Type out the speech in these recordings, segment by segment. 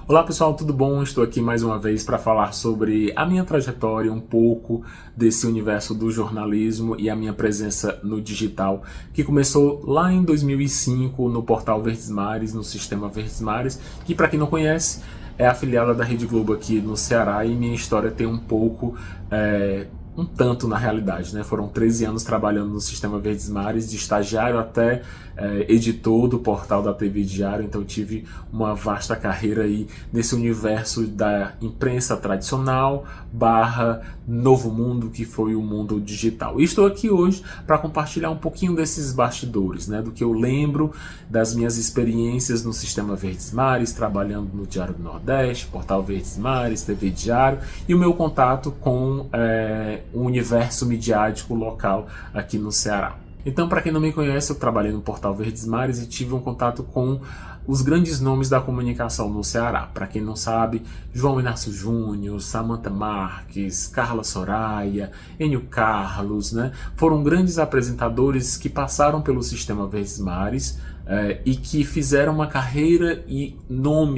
Olá pessoal, tudo bom? Estou aqui mais uma vez para falar sobre a minha trajetória, um pouco desse universo do jornalismo e a minha presença no digital, que começou lá em 2005 no portal Verdes Mares, no sistema Verdes Mares, que para quem não conhece é afiliada da Rede Globo aqui no Ceará, e minha história tem um pouco, um tanto na realidade, né? Foram 13 anos trabalhando no sistema Verdes Mares, de estagiário até editor do portal da TV Diário, então tive uma vasta carreira aí nesse universo da imprensa tradicional barra novo mundo, que foi o mundo digital. E estou aqui hoje para compartilhar um pouquinho desses bastidores, né? Do que eu lembro das minhas experiências no sistema Verdes Mares, trabalhando no Diário do Nordeste, portal Verdes Mares, TV Diário, e o meu contato com o universo midiático local aqui no Ceará. Então, para quem não me conhece, eu trabalhei no portal Verdes Mares e tive um contato com os grandes nomes da comunicação no Ceará. Para quem não sabe, João Inácio Júnior, Samantha Marques, Carla Soraya, Enio Carlos, né? Foram grandes apresentadores que passaram pelo sistema Verdes Mares e que fizeram uma carreira e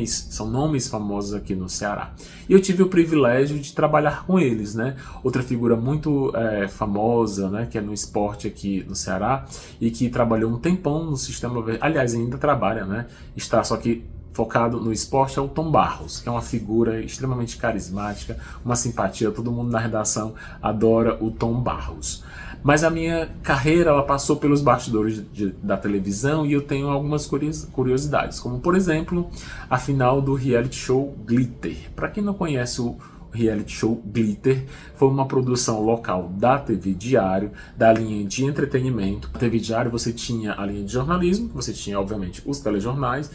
são nomes famosos aqui no Ceará. E eu tive o privilégio de trabalhar com eles, né? Outra figura muito famosa, né, que é no esporte aqui no Ceará e que trabalhou um tempão no sistema Verdes, aliás, ainda trabalha, né? Está só que focado no esporte, é o Tom Barros, que é uma figura extremamente carismática, uma simpatia, todo mundo na redação adora o Tom Barros. Mas a minha carreira, ela passou pelos bastidores da televisão e eu tenho algumas curiosidades, como por exemplo, a final do reality show Glitter. Para quem não conhece o reality show Glitter, foi uma produção local da TV Diário, da linha de entretenimento. Na TV Diário você tinha a linha de jornalismo, você tinha obviamente os telejornais,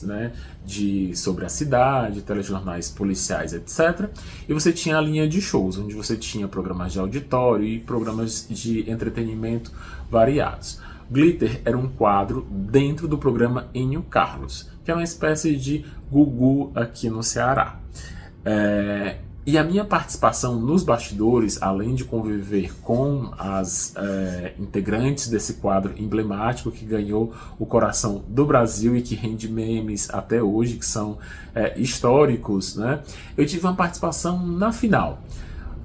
né, sobre a cidade, telejornais policiais, etc. E você tinha a linha de shows, onde você tinha programas de auditório e programas de entretenimento variados. Glitter era um quadro dentro do programa Enio Carlos, que é uma espécie de Gugu aqui no Ceará. E a minha participação nos bastidores, além de conviver com as integrantes desse quadro emblemático que ganhou o coração do Brasil e que rende memes até hoje, que são históricos, né? Eu tive uma participação na final.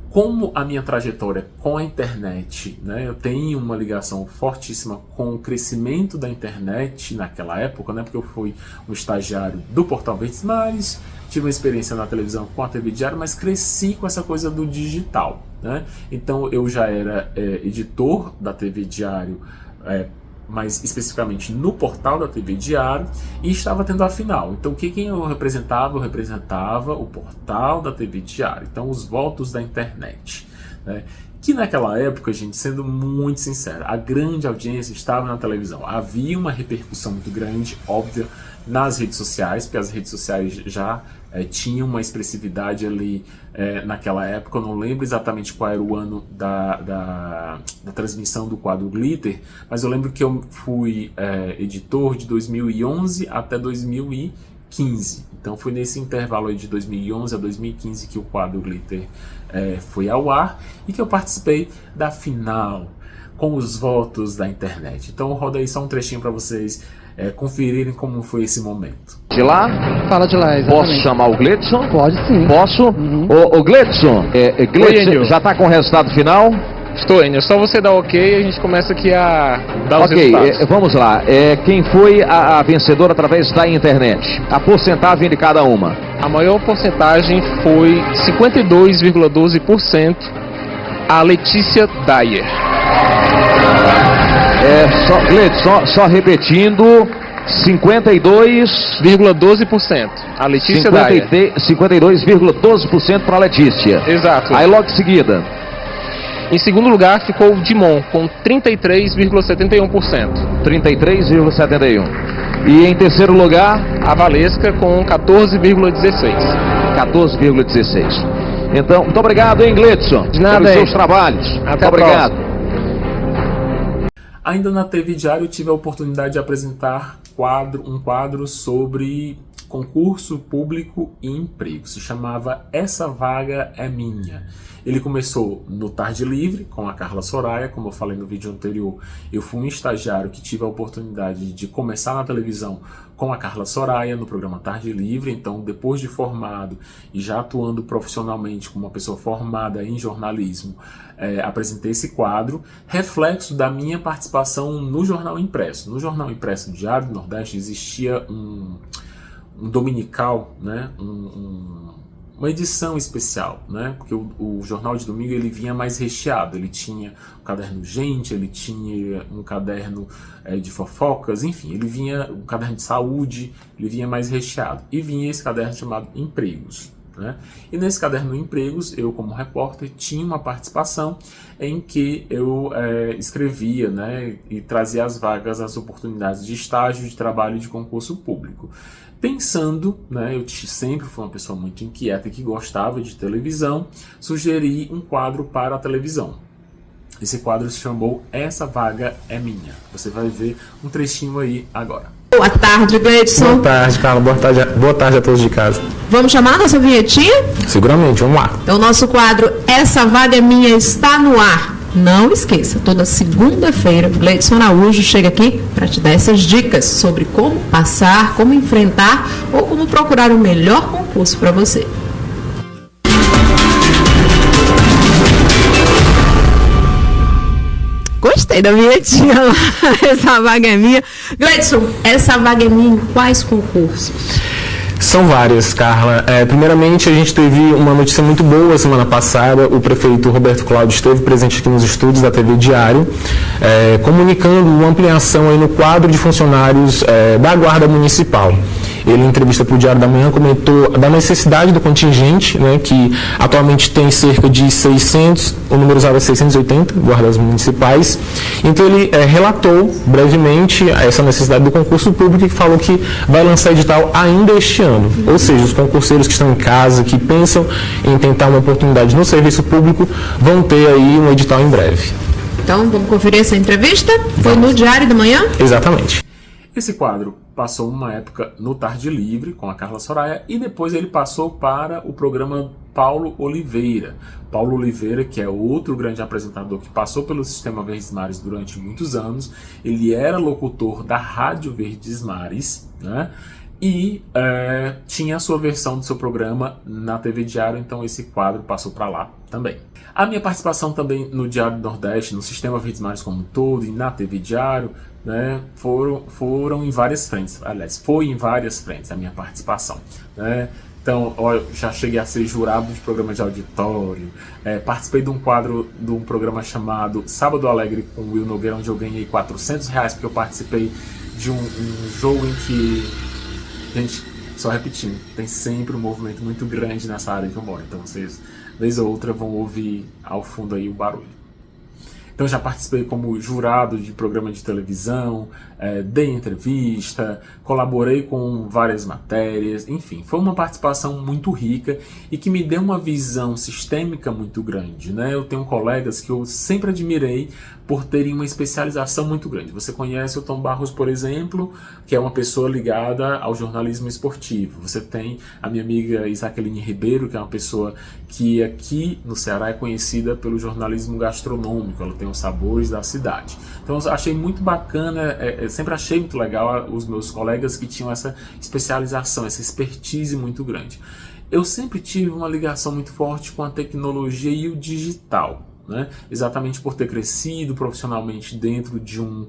Como a minha trajetória com a internet, né, eu tenho uma ligação fortíssima com o crescimento da internet naquela época, né, porque eu fui um estagiário do portal Verdes Mares, tive uma experiência na televisão com a TV Diário, mas cresci com essa coisa do digital, né? Então eu já era editor da TV Diário, mais especificamente no portal da TV Diário, e estava tendo a final. Então quem eu representava? Eu representava o portal da TV Diário, então os votos da internet, né? Que naquela época, gente, sendo muito sincero, a grande audiência estava na televisão. Havia uma repercussão muito grande, óbvia, nas redes sociais, porque as redes sociais já tinham uma expressividade ali naquela época. Eu não lembro exatamente qual era o ano da transmissão do quadro Glitter, mas eu lembro que eu fui editor de 2011 até 2015. Então foi nesse intervalo aí de 2011 a 2015 que o quadro Glitter foi ao ar e que eu participei da final com os votos da internet. Então roda aí só um trechinho para vocês conferirem como foi esse momento. De lá? Fala de lá, exatamente. Posso chamar o Gledson? Pode sim. Posso? Uhum. Ô Gledson, Gledson, já está com o resultado final? Estou, Enio. Só você dar ok e a gente começa aqui a dar os resultados. Vamos lá. Quem foi a vencedora através da internet? A porcentagem de cada uma? A maior porcentagem foi 52,12% a Letícia Dyer. Gledson, só repetindo, 52,12%. A Letícia Dyer. 52,12% para a Letícia. Exato. Aí logo em seguida. Em segundo lugar ficou o Dimon, com 33,71%. 33,71%. E em terceiro lugar? A Valesca, com 14,16%. 14,16%. Então, muito obrigado, hein, Gledson? De nada, pelos seus trabalhos. Até muito obrigado. Ainda na TV Diário eu tive a oportunidade de apresentar um quadro sobre Concurso Público e Emprego. Se chamava Essa Vaga é Minha. Ele começou no Tarde Livre, com a Carla Soraya. Como eu falei no vídeo anterior, eu fui um estagiário que tive a oportunidade de começar na televisão com a Carla Soraya, no programa Tarde Livre. Então, depois de formado e já atuando profissionalmente como uma pessoa formada em jornalismo, apresentei esse quadro, reflexo da minha participação no Jornal Impresso. No Jornal Impresso do Diário do Nordeste existia um dominical, né? Uma edição especial, né? Porque o jornal de domingo ele vinha mais recheado, ele tinha um caderno Gente, ele tinha um caderno de fofocas, enfim, ele vinha um caderno de saúde, ele vinha mais recheado, e vinha esse caderno chamado Empregos, né? E nesse caderno Empregos, eu como repórter tinha uma participação em que eu escrevia, né, e trazia as vagas, as oportunidades de estágio, de trabalho e de concurso público. Pensando, né, eu sempre fui uma pessoa muito inquieta e que gostava de televisão, sugeri um quadro para a televisão. Esse quadro se chamou Essa Vaga é Minha. Você vai ver um trechinho aí agora. Boa tarde, Gleidson. Boa tarde, Carla. Boa tarde a todos de casa. Vamos chamar a nossa vinhetinha? Seguramente, vamos lá. Então, o nosso quadro Essa Vaga é Minha está no ar. Não esqueça, toda segunda-feira, Gleidson Araújo chega aqui para te dar essas dicas sobre como passar, como enfrentar ou como procurar o melhor concurso para você. Gostei da vinhetinha lá. Essa vaga é minha. Gleidson, essa vaga é minha em quais concursos? São várias, Carla. Primeiramente, a gente teve uma notícia muito boa semana passada. O prefeito Roberto Cláudio esteve presente aqui nos estúdios da TV Diário, comunicando uma ampliação aí no quadro de funcionários da Guarda Municipal. Ele, em entrevista para o Diário da Manhã, comentou da necessidade do contingente, né, que atualmente tem cerca de 600, o número usado é 680 guardas municipais. Então, ele relatou brevemente essa necessidade do concurso público e falou que vai lançar edital ainda este ano. Ou seja, os concurseiros que estão em casa, que pensam em tentar uma oportunidade no serviço público, vão ter aí um edital em breve. Então, vamos conferir essa entrevista? Foi no Diário da Manhã? Exatamente. Esse quadro passou uma época no Tarde Livre, com a Carla Soraya, e depois ele passou para o programa Paulo Oliveira. Paulo Oliveira, que é outro grande apresentador que passou pelo Sistema Verdes Mares durante muitos anos, ele era locutor da Rádio Verdes Mares, né? E tinha a sua versão do seu programa na TV Diário, então esse quadro passou para lá também. A minha participação também no Diário do Nordeste, no Sistema Verdes Mares como um todo e na TV Diário, né, foram em várias frentes. Aliás, foi em várias frentes a minha participação, né? Então, eu já cheguei a ser jurado de programa de auditório, participei de um quadro de um programa chamado Sábado Alegre com o Will Nogueira, onde eu ganhei R$400 porque eu participei de um jogo em que, gente, só repetindo, tem sempre um movimento muito grande nessa área que eu moro, então vocês, vez ou outra, vão ouvir ao fundo aí o barulho. Então já participei como jurado de programa de televisão, dei entrevista, colaborei com várias matérias, enfim, foi uma participação muito rica e que me deu uma visão sistêmica muito grande, né? Eu tenho colegas que eu sempre admirei por terem uma especialização muito grande. Você conhece o Tom Barros, por exemplo, que é uma pessoa ligada ao jornalismo esportivo. Você tem a minha amiga Isaqueline Ribeiro, que é uma pessoa que aqui no Ceará é conhecida pelo jornalismo gastronômico, ela tem os sabores da cidade. Então eu achei muito bacana, sempre achei muito legal os meus colegas que tinham essa especialização, essa expertise muito grande. Eu sempre tive uma ligação muito forte com a tecnologia e o digital, né? Exatamente por ter crescido profissionalmente dentro de um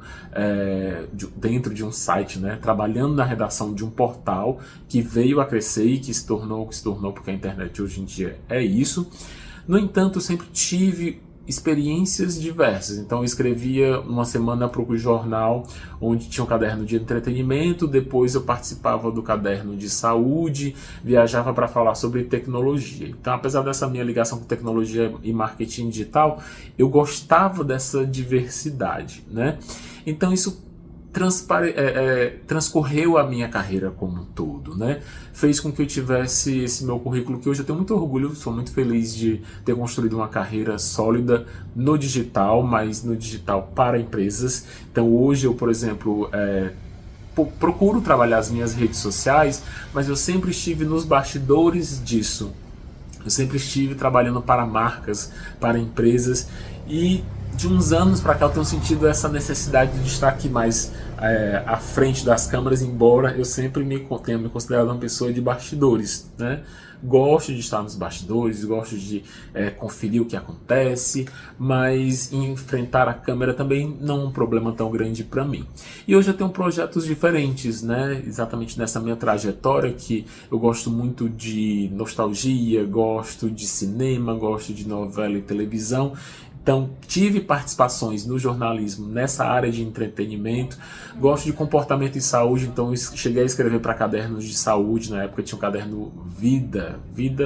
site, né? Trabalhando na redação de um portal que veio a crescer e que se tornou o que se tornou, porque a internet hoje em dia é isso. No entanto, eu sempre tive experiências diversas. Então eu escrevia uma semana para o jornal onde tinha um caderno de entretenimento, depois eu participava do caderno de saúde, viajava para falar sobre tecnologia. Então, apesar dessa minha ligação com tecnologia e marketing digital, eu gostava dessa diversidade, né? Então isso transcorreu a minha carreira como um todo, né? Fez com que eu tivesse esse meu currículo, que hoje eu tenho muito orgulho, sou muito feliz de ter construído uma carreira sólida no digital, mas no digital para empresas. Então hoje eu, por exemplo, procuro trabalhar as minhas redes sociais, mas eu sempre estive nos bastidores disso. Eu sempre estive trabalhando para marcas, para empresas, e de uns anos para cá eu tenho sentido essa necessidade de estar aqui mais à frente das câmeras, embora eu sempre tenha me considerado uma pessoa de bastidores, né? Gosto de estar nos bastidores, gosto de conferir o que acontece, mas enfrentar a câmera também não é um problema tão grande para mim. E hoje eu tenho projetos diferentes, né? Exatamente nessa minha trajetória, que eu gosto muito de nostalgia, gosto de cinema, gosto de novela e televisão. Então, tive participações no jornalismo nessa área de entretenimento, gosto de comportamento e saúde, então eu cheguei a escrever para cadernos de saúde, na época tinha um caderno Vida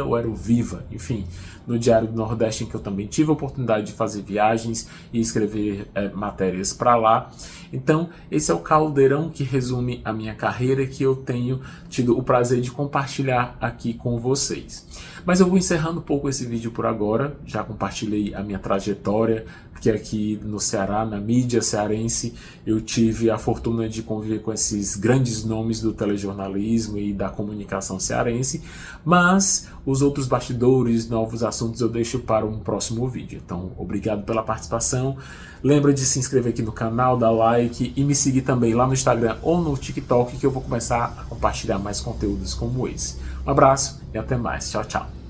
ou era o Viva, enfim, no Diário do Nordeste, em que eu também tive a oportunidade de fazer viagens e escrever matérias para lá. Então, esse é o caldeirão que resume a minha carreira, que eu tenho tido o prazer de compartilhar aqui com vocês. Mas eu vou encerrando um pouco esse vídeo por agora, já compartilhei a minha trajetória, porque aqui no Ceará, na mídia cearense, eu tive a fortuna de conviver com esses grandes nomes do telejornalismo e da comunicação cearense, mas os outros bastidores, novos assuntos eu deixo para um próximo vídeo. Então, obrigado pela participação. Lembra de se inscrever aqui no canal, dar like e me seguir também lá no Instagram ou no TikTok, que eu vou começar a compartilhar mais conteúdos como esse. Um abraço e até mais. Tchau, tchau.